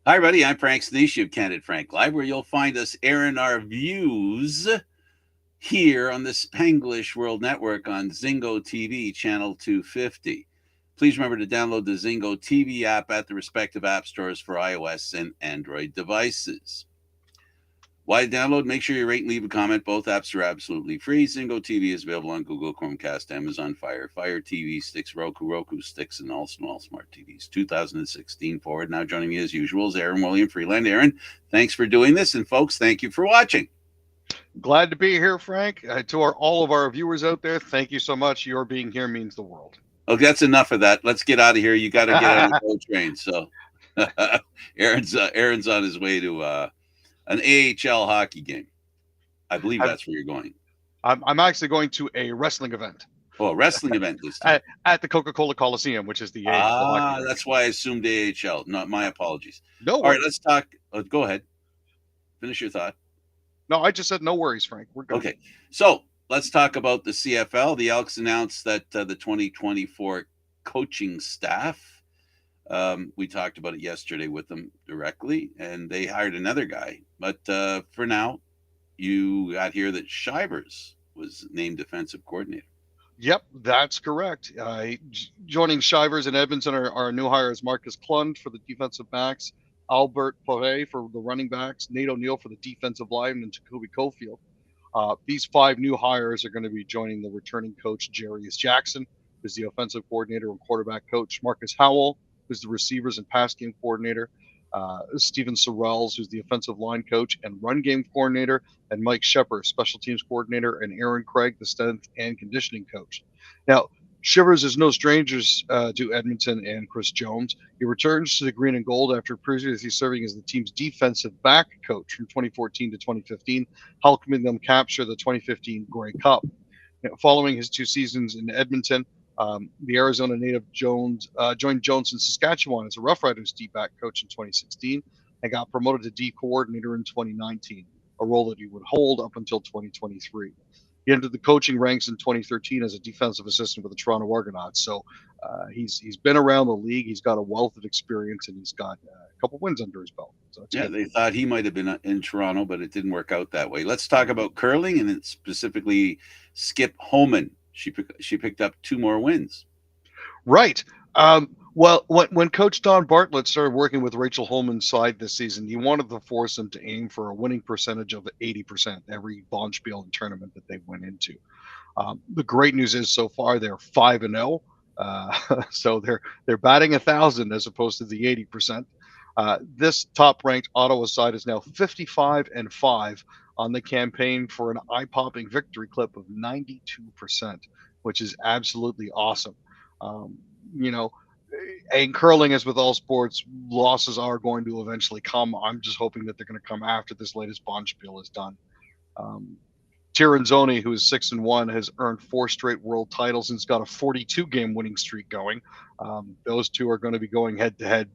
Hi, everybody. I'm Frank Stanisci of Candid Frank Live, where you'll find us airing our views here on the Spanglish World Network on Zingo TV, channel 250. Please remember to download the Zingo TV app at the respective app stores for iOS and Android devices. Why download? Make sure you rate and leave a comment. Both apps are absolutely free. Zingo TV is available on Google, Chromecast, Amazon Fire, Fire TV sticks, Roku sticks, and all smart TVs. 2016 forward. Now joining me as usual is Aaron William Freeland. Aaron, thanks for doing this, and folks, thank you for watching. Glad to be here, Frank. To all of our viewers out there, thank you so much. Your being here means the world. Okay, that's enough of that. Let's get out of here. You got to get on the GO train. So, Aaron's on his way to an AHL hockey game. I believe I'm, that's where you're going. I'm actually going to a wrestling event Oh, a wrestling event this time. at the Coca-Cola Coliseum, which is the AHL hockey rink. That's why I assumed AHL. Not my apologies. No All right, worries. let's talk. Go ahead. Finish your thought. No, I just said no worries, Frank. We're good. Okay, so let's talk about the CFL. The Elks announced that the 2024 coaching staff. We talked about it yesterday with them directly, and they hired another guy. But for now, you got here that Shivers was named defensive coordinator. Yep, that's correct. Joining Shivers and Edmonton are our new hires Marcus Klund for the defensive backs, Albert Poirier for the running backs, Nate O'Neill for the defensive line, and Jacoby Cofield. These five new hires are going to be joining the returning coach, Jarius Jackson, who's the offensive coordinator and quarterback coach, Marcus Howell, who's the receivers and pass game coordinator, Steven Sorrells, who's the offensive line coach and run game coordinator, and Mike Shepard, special teams coordinator, and Aaron Craig, the strength and conditioning coach. Now, Shivers is no strangers to Edmonton and Chris Jones. He returns to the green and gold after previously serving as the team's defensive back coach from 2014 to 2015, helping them capture the 2015 Grey Cup. Now, following his 2 seasons in Edmonton, the Arizona native Jones joined Jones in Saskatchewan as a Rough Riders D-back coach in 2016 and got promoted to D coordinator in 2019, a role that he would hold up until 2023. He entered the coaching ranks in 2013 as a defensive assistant with the Toronto Argonauts. So he's been around the league. He's got a wealth of experience, and he's got a couple wins under his belt. So Yeah, good. they thought he might have been in Toronto, but it didn't work out that way. Let's talk about curling, and specifically Skip Homan. She picked up 2 more wins. Right. Well, when Coach Don Bartlett started working with Rachel Holman's side this season, he wanted to force them to aim for a winning percentage of 80% every Bonspiel and tournament that they went into. The great news is so far they're 5-0, so they're batting 1,000 as opposed to the 80%. This top-ranked Ottawa side is now 55-5 on the campaign for an eye-popping victory clip of 92%, which is absolutely awesome. Um, you know, and curling, as with all sports, losses are going to eventually come. I'm just hoping that they're going to come after this latest Bonspiel is done. Um, Tiranzoni, who is 6-1, has earned 4 straight world titles and has got a 42-game winning streak going. Those two are going to be going head to head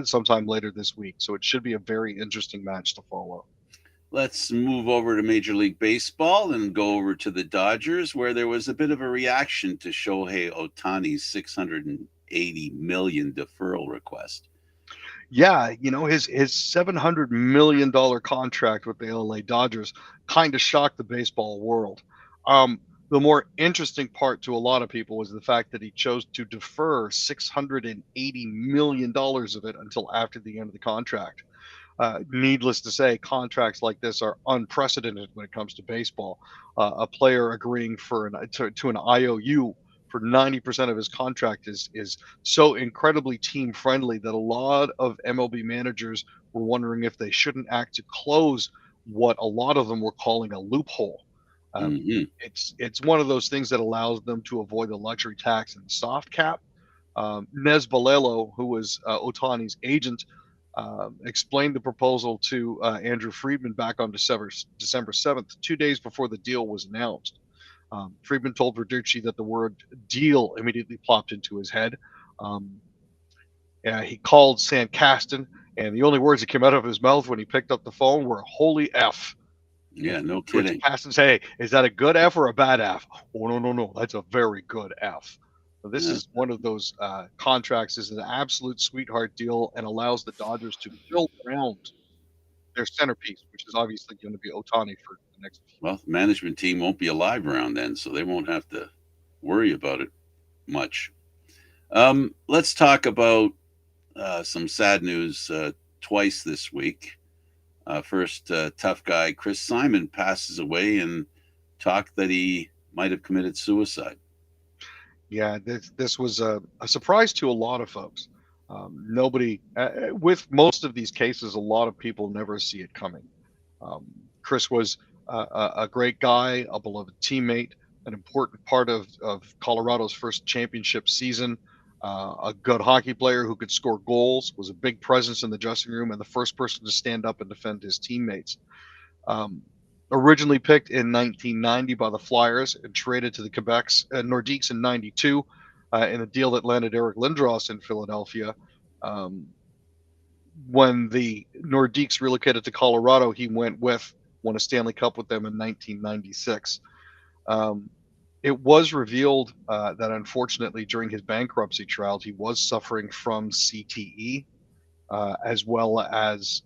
sometime later this week, so it should be a very interesting match to follow. Let's move over to Major League Baseball and go over to the Dodgers, where there was a bit of a reaction to Shohei Ohtani's $680 million deferral request. Yeah, his $700 million contract with the LA Dodgers kind of shocked the baseball world. The more interesting part to a lot of people was the fact that he chose to defer $680 million of it until after the end of the contract. Needless to say, contracts like this are unprecedented when it comes to baseball. A player agreeing to an IOU for 90% of his contract is so incredibly team friendly that a lot of MLB managers were wondering if they shouldn't act to close what a lot of them were calling a loophole. Mm-hmm. It's one of those things that allows them to avoid the luxury tax and the soft cap. Nez Balelo, who was Otani's agent, explained the proposal to Andrew Friedman back on December 7th, 2 days before the deal was announced. Friedman told Verducci that the word deal immediately plopped into his head. He called Sam Caston, and the only words that came out of his mouth when he picked up the phone were "Holy F." Yeah, no Which kidding. Caston said, "Hey, is that a good F or a bad F?" "Oh, no, that's a very good F." This Yeah. is one of those contracts is an absolute sweetheart deal and allows the Dodgers to build around their centerpiece, which is obviously going to be Otani for the next few. Well, the management team won't be alive around then, so they won't have to worry about it much. Let's talk about some sad news twice this week. First, tough guy Chris Simon passes away and talked that he might have committed suicide. Yeah, this was a surprise to a lot of folks. Nobody, with most of these cases, a lot of people never see it coming. Um, Chris was a great guy, a beloved teammate, an important part of Colorado's first championship season. A good hockey player who could score goals, was a big presence in the dressing room, and the first person to stand up and defend his teammates. Um, Originally picked in 1990 by the Flyers and traded to the Quebec's Nordiques in '92 in a deal that landed Eric Lindros in Philadelphia. Um, when the Nordiques relocated to Colorado, he went with, won a Stanley Cup with them in 1996. Um, it was revealed that unfortunately during his bankruptcy trial, he was suffering from CTE, as well as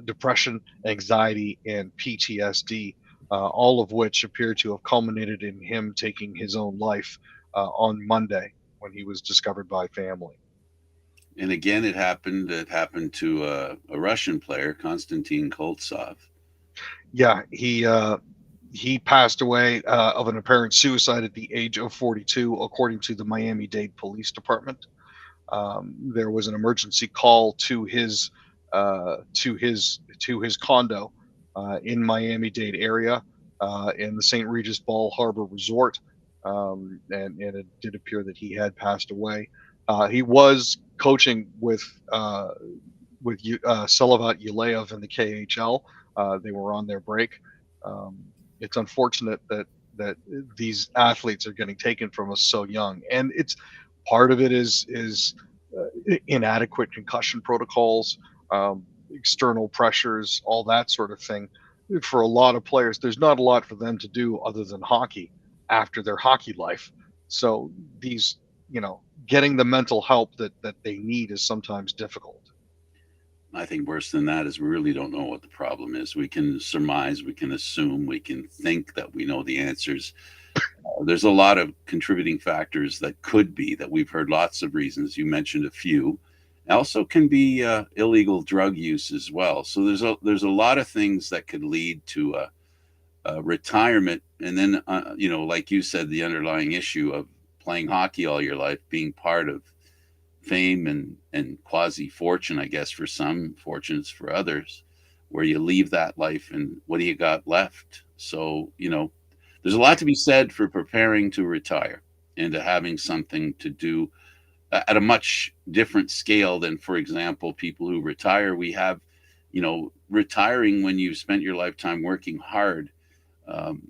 depression, anxiety, and PTSD, all of which appear to have culminated in him taking his own life on Monday when he was discovered by family. And again, it happened. It happened to a Russian player, Konstantin Koltsov. Yeah, he passed away of an apparent suicide at the age of 42, according to the Miami-Dade Police Department. There was an emergency call to his condo in Miami-Dade area in the St. Regis Ball Harbor Resort, and it did appear that he had passed away. He was coaching with Salavat Yuleyev in the KHL. They were on their break. Um, it's unfortunate that these athletes are getting taken from us so young, and it's part of it is inadequate concussion protocols, external pressures, all that sort of thing. For a lot of players, there's not a lot for them to do other than hockey after their hockey life. So these, getting the mental help that they need is sometimes difficult. I think worse than that is we really don't know what the problem is. We can surmise, we can assume, we can think that we know the answers. There's a lot of contributing factors that could be that we've heard lots of reasons. You mentioned a few. Also, can be illegal drug use as well. So there's a lot of things that could lead to retirement, and then like you said, the underlying issue of playing hockey all your life being part of fame and quasi fortune, I guess, for some, fortunes for others, where you leave that life and what do you got left? So, there's a lot to be said for preparing to retire and to having something to do at a much different scale than, for example, people who retire. We have, retiring when you've spent your lifetime working hard. Um,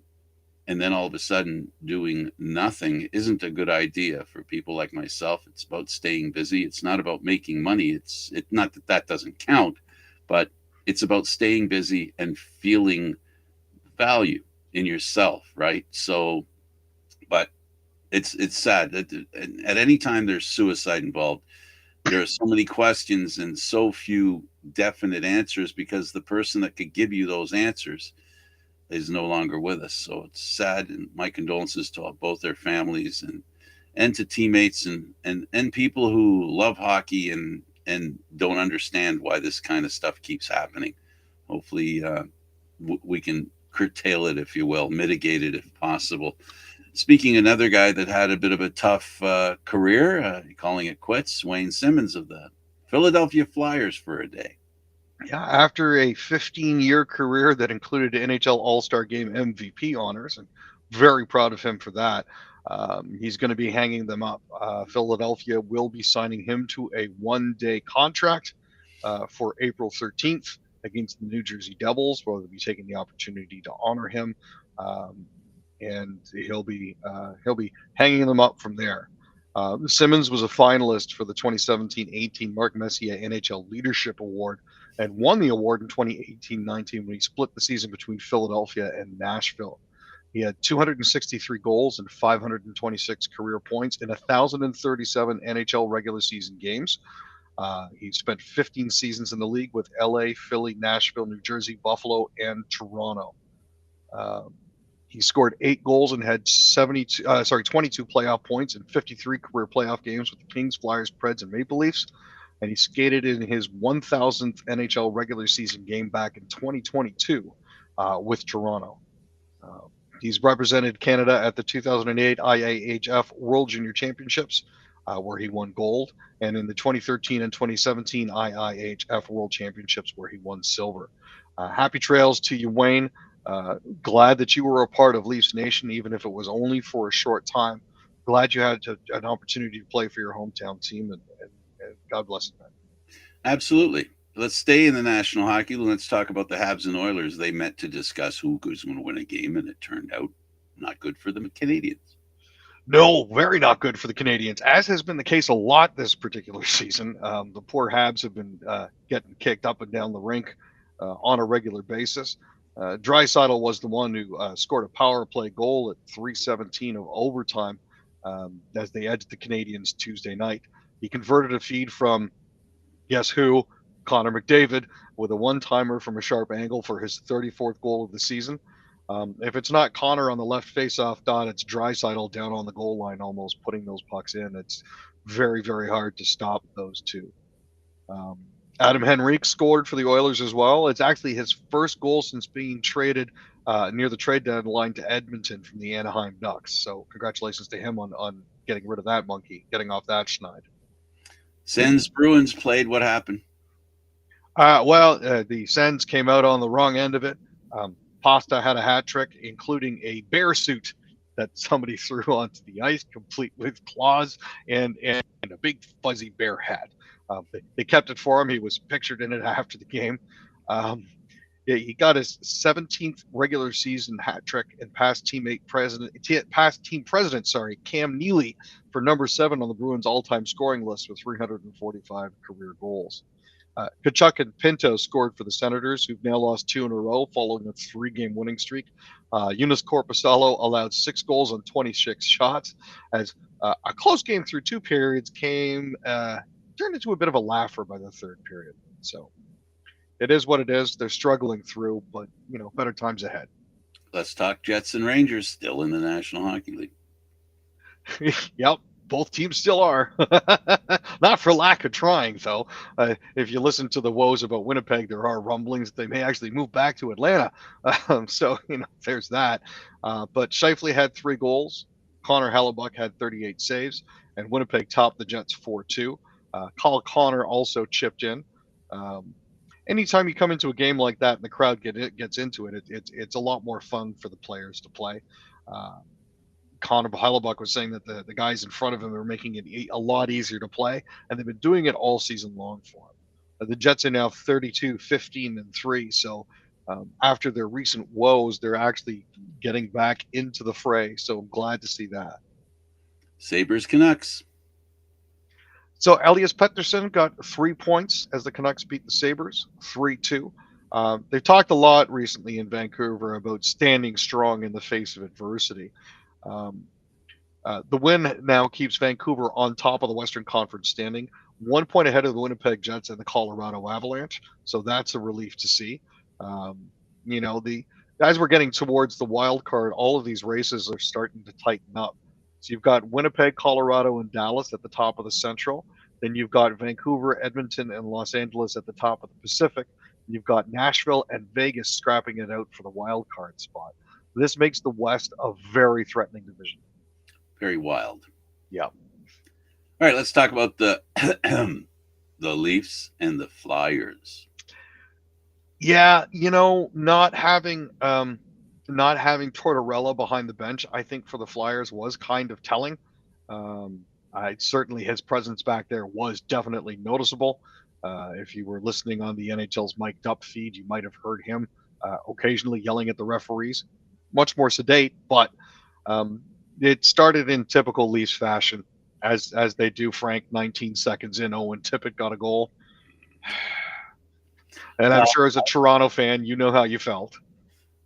and then all of a sudden doing nothing isn't a good idea for people like myself. It's about staying busy. It's not about making money. It's not that that doesn't count, but it's about staying busy and feeling value in yourself, right? So, but it's sad that at any time there's suicide involved, there are so many questions and so few definite answers because the person that could give you those answers is no longer with us. So it's sad, and my condolences to both their families and to teammates and people who love hockey and don't understand why this kind of stuff keeps happening. Hopefully, we can curtail it, if you will, mitigate it if possible. Speaking another guy that had a bit of a tough career, calling it quits, Wayne Simmons of the Philadelphia Flyers for a day. Yeah, after a 15-year career that included NHL All-Star Game MVP honors, and very proud of him for that. He's going to be hanging them up. Philadelphia will be signing him to a one-day contract for April 13th against the New Jersey Devils, where they'll be taking the opportunity to honor him, and he'll be hanging them up from there. Simmons was a finalist for the 2017-18 Mark Messier NHL Leadership Award and won the award in 2018-19 when he split the season between Philadelphia and Nashville. He had 263 goals and 526 career points in 1,037 NHL regular season games. He spent 15 seasons in the league with LA, Philly, Nashville, New Jersey, Buffalo, and Toronto. Um, he scored 8 goals and had 22 playoff points in 53 career playoff games with the Kings, Flyers, Preds, and Maple Leafs. And he skated in his 1,000th NHL regular season game back in 2022 with Toronto. Uh, he's represented Canada at the 2008 IIHF World Junior Championships, where he won gold, and in the 2013 and 2017 IIHF World Championships, where he won silver. Happy trails to you, Wayne. Glad that you were a part of Leafs Nation, even if it was only for a short time. Glad you had an opportunity to play for your hometown team, and God bless you, man. Absolutely. Let's stay in the National Hockey League. Let's talk about the Habs and Oilers. They met to discuss who was going to win a game, and it turned out not good for the Canadians. No, very not good for the Canadians, as has been the case a lot this particular season. The poor Habs have been getting kicked up and down the rink on a regular basis. Draisaitl was the one who scored a power play goal at 3:17 of overtime as they edged the Canadians Tuesday night. He converted a feed from, guess who, Connor McDavid, with a one-timer from a sharp angle for his 34th goal of the season. If it's not Connor on the left face-off dot, it's Draisaitl down on the goal line, almost putting those pucks in. It's very, very hard to stop those two. Adam Henrique scored for the Oilers as well. It's actually his first goal since being traded near the trade deadline to Edmonton from the Anaheim Ducks. So congratulations to him on getting rid of that monkey, getting off that schneid. Sens Bruins played. What happened? The Sens came out on the wrong end of it. Pasta had a hat trick, including a bear suit that somebody threw onto the ice, complete with claws and a big fuzzy bear hat. They kept it for him. He was pictured in it after the game. He got his 17th regular season hat trick and past team president, Cam Neely, for number 7 on the Bruins all-time scoring list with 345 career goals. Tkachuk and Pinto scored for the Senators, who've now lost 2 in a row following a 3-game winning streak. Eunice Corpusalo allowed 6 goals on 26 shots, as a close game through 2 periods turned into a bit of a laugher by the 3rd period. So it is what it is. They're struggling through, but better times ahead. Let's talk Jets and Rangers, still in the National Hockey League. Yep. Both teams still are. Not for lack of trying, though. If you listen to the woes about Winnipeg, there are rumblings that they may actually move back to Atlanta. So, there's that. But Scheifele had 3 goals. Connor Hellebuck had 38 saves. And Winnipeg topped the Jets 4-2. Kyle Connor also chipped in. Anytime you come into a game like that and the crowd gets into it, it's a lot more fun for the players to play. Connor Hellebuck was saying that the guys in front of him are making it a lot easier to play, and they've been doing it all season long for him. The Jets are now 32, 15, and 3. So after their recent woes, they're actually getting back into the fray. So I'm glad to see that. Sabres Canucks. So Elias Pettersson got 3 points as the Canucks beat the Sabres 3-2. They've talked a lot recently in Vancouver about standing strong in the face of adversity. The win now keeps Vancouver on top of the Western Conference standing, 1 point ahead of the Winnipeg Jets and the Colorado Avalanche. So that's a relief to see. As we're getting towards the wild card, all of these races are starting to tighten up. So you've got Winnipeg, Colorado, and Dallas at the top of the Central. Then you've got Vancouver, Edmonton, and Los Angeles at the top of the Pacific. You've got Nashville and Vegas scrapping it out for the wild card spot. This makes the West a very threatening division. Very wild. Yeah. All right, let's talk about the the Leafs and the Flyers. Yeah, not having Tortorella behind the bench, I think for the Flyers was kind of telling. Certainly his presence back there was definitely noticeable. If you were listening on the NHL's mic'd up feed, you might have heard him occasionally yelling at the referees. Much more sedate, but it started in typical Leafs fashion, as they do, Frank. 19 seconds in, Owen Tippett got a goal. And I'm sure as a Toronto fan, you know how you felt.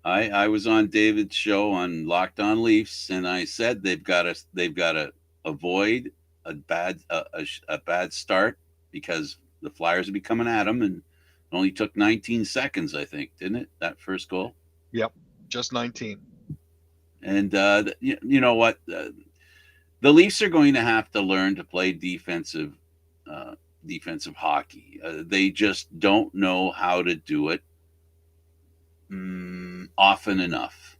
I was on David's show on Locked On Leafs, and I said they've got to avoid a bad start because the Flyers will be coming at them, and it only took 19 seconds, I think, didn't it? That first goal. Yep, just 19. And you know what? The Leafs are going to have to learn to play uh, defensive hockey. They just don't know how to do it often enough.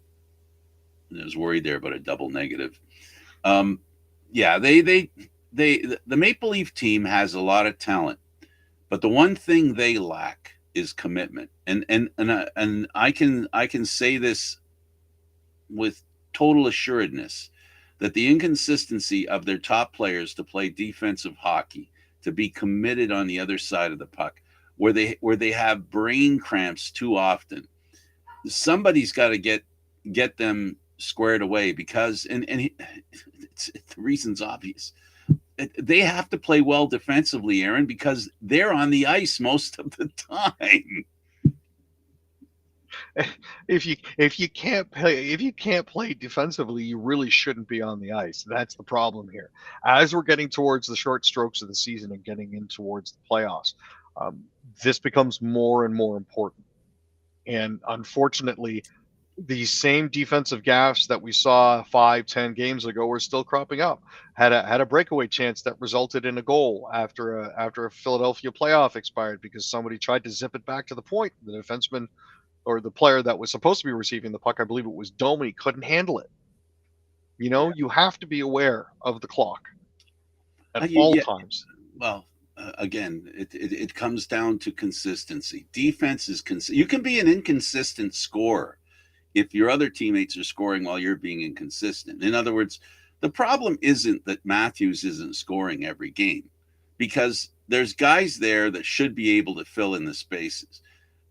I was worried there about a double negative. Um, yeah, the Maple Leaf team has a lot of talent, but the one thing they lack is commitment. And I can say this with total assuredness that the inconsistency of their top players to play defensive hockey, to be committed on the other side of the puck, where they have brain cramps too often. Somebody's got to get them squared away because the reason's obvious. They have to play well defensively, Aaron, because they're on the ice most of the time. If you can't play defensively, you really shouldn't be on the ice. That's the problem here. As we're getting towards the short strokes of the season and getting in towards the playoffs, um, this becomes more and more important. And unfortunately, these same defensive gaffes that we saw 5, 10 games ago are still cropping up. Had a breakaway chance that resulted in a goal after a Philadelphia playoff expired because somebody tried to zip it back to the point. The defenseman or the player that was supposed to be receiving the puck, I believe it was Domi, couldn't handle it. You have to be aware of the clock at all Yeah, times. well, again, it comes down to consistency. Defense is you can be an inconsistent scorer if your other teammates are scoring while you're being inconsistent. In other words, the problem isn't that Matthews isn't scoring every game, because there's guys there that should be able to fill in the spaces.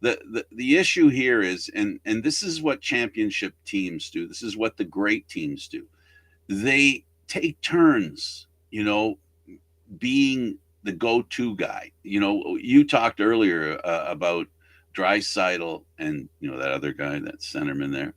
The issue here is, and this is what championship teams do. This is what the great teams do. They take turns, being the go-to guy. You talked earlier about Dreisaitl and that other guy, that centerman there.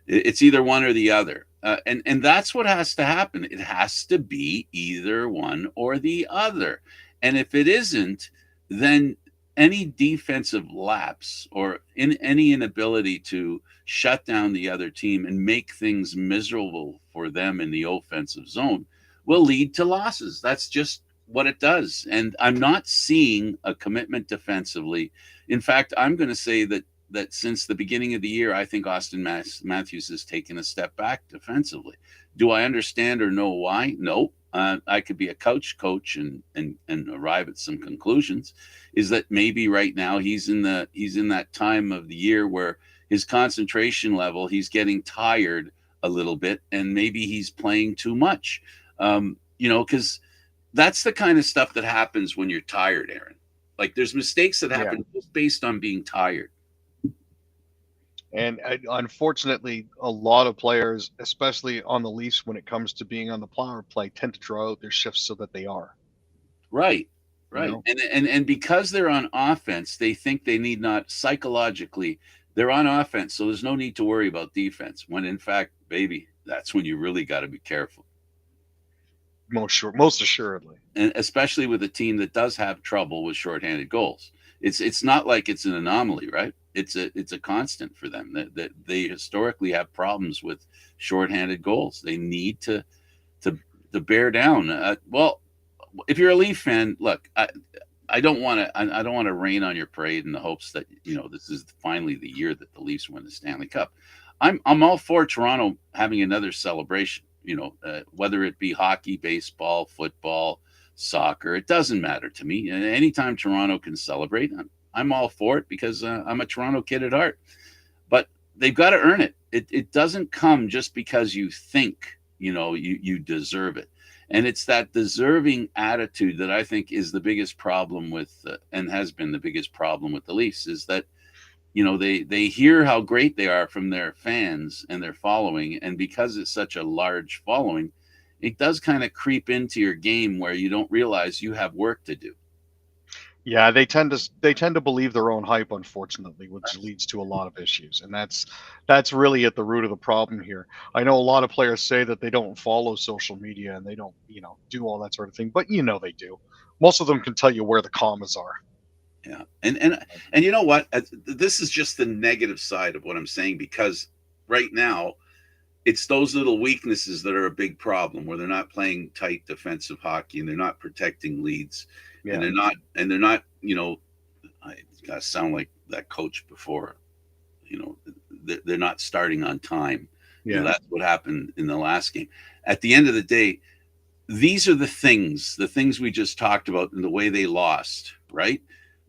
It's either one or the other, and that's what has to happen. It has to be either one or the other, and if it isn't, then any defensive lapse or in any inability to shut down the other team and make things miserable for them in the offensive zone will lead to losses. That's just what it does. And I'm not seeing a commitment defensively. In fact, I'm going to say that since the beginning of the year, I think Austin Matthews has taken a step back defensively. Do I understand or know why? No. I could be a coach and arrive at some conclusions. Is that maybe right now he's in that time of the year where his concentration level, he's getting tired a little bit, and maybe he's playing too much. Because that's the kind of stuff that happens when you're tired, Aaron. Like, there's mistakes that Yeah. happen just based on being tired. And unfortunately, a lot of players, especially on the Leafs, when it comes to being on the power play, tend to draw out their shifts so that they are. Right. You Right. know, And because they're on offense, they think they need not psychologically, they're on offense, so there's no need to worry about defense. When in fact, baby, that's when you really got to be careful. most assuredly. And especially with a team that does have trouble with shorthanded goals. It's not like it's an anomaly, right? It's a constant for them that they historically have problems with shorthanded goals. They need to to bear down. Well, if you're a Leaf fan, look, I don't want to I don't want to rain on your parade in the hopes that this is finally the year that the Leafs win the Stanley Cup. I'm all for Toronto having another celebration. Whether it be hockey, baseball, football, soccer, it doesn't matter to me. And anytime Toronto can celebrate, I'm all for it because I'm a Toronto kid at heart. But they've got to earn it. It doesn't come just because you think you deserve it. And it's that deserving attitude that I think is the biggest problem with and has been the biggest problem with the Leafs, is that they hear how great they are from their fans and their following, and because it's such a large following, it does kind of creep into your game where you don't realize you have work to do. Yeah, they tend to believe their own hype, unfortunately, which leads to a lot of issues, and that's really at the root of the problem here. I know a lot of players say that they don't follow social media and they don't, do all that sort of thing, but they do. Most of them can tell you where the commas are. Yeah, and you know what? This is just the negative side of what I'm saying, because right now it's those little weaknesses that are a big problem, where they're not playing tight defensive hockey and they're not protecting leads, and Yeah, they're not. I gotta sound like that coach before. They're not starting on time. yeah, That's what happened in the last game. At the end of the day, these are the things we just talked about and the way they lost, right?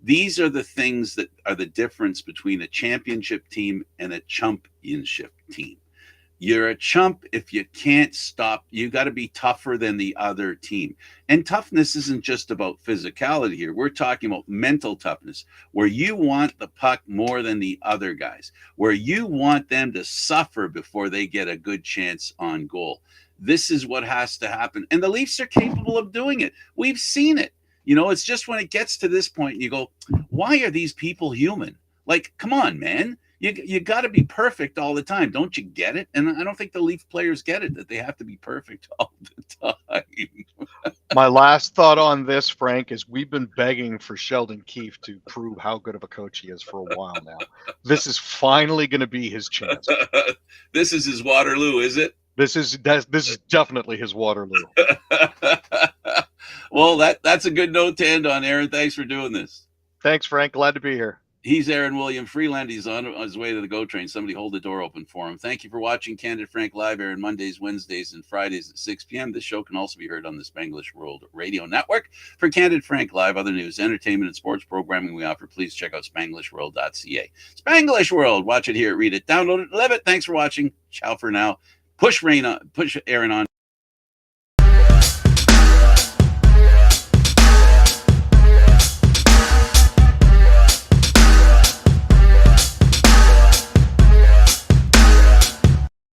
These are the things that are the difference between a championship team and a championship team. You're a chump if you can't stop. You got to be tougher than the other team. And toughness isn't just about physicality here. We're talking about mental toughness, where you want the puck more than the other guys, where you want them to suffer before they get a good chance on goal. This is what has to happen. And the Leafs are capable of doing it. We've seen it. It's just when it gets to this point, you go, why are these people human? Like, come on, man. You got to be perfect all the time. Don't you get it? And I don't think the Leaf players get it, that they have to be perfect all the time. My last thought on this, Frank, is we've been begging for Sheldon Keefe to prove how good of a coach he is for a while now. This is finally going to be his chance. This is his Waterloo, is it? This is definitely his Waterloo. Well, that's a good note to end on, Aaron. Thanks for doing this. Thanks, Frank. Glad to be here. He's Aaron William Freeland. He's on his way to the GO train. Somebody hold the door open for him. Thank you for watching Candid Frank Live, Aaron, Mondays, Wednesdays, and Fridays at 6 p.m. This show can also be heard on the Spanglish World Radio Network. For Candid Frank Live, other news, entertainment, and sports programming we offer, please check out SpanglishWorld.ca. Spanglish World. Watch it, hear it, read it, download it, live it. Thanks for watching. Ciao for now. Push Aaron on.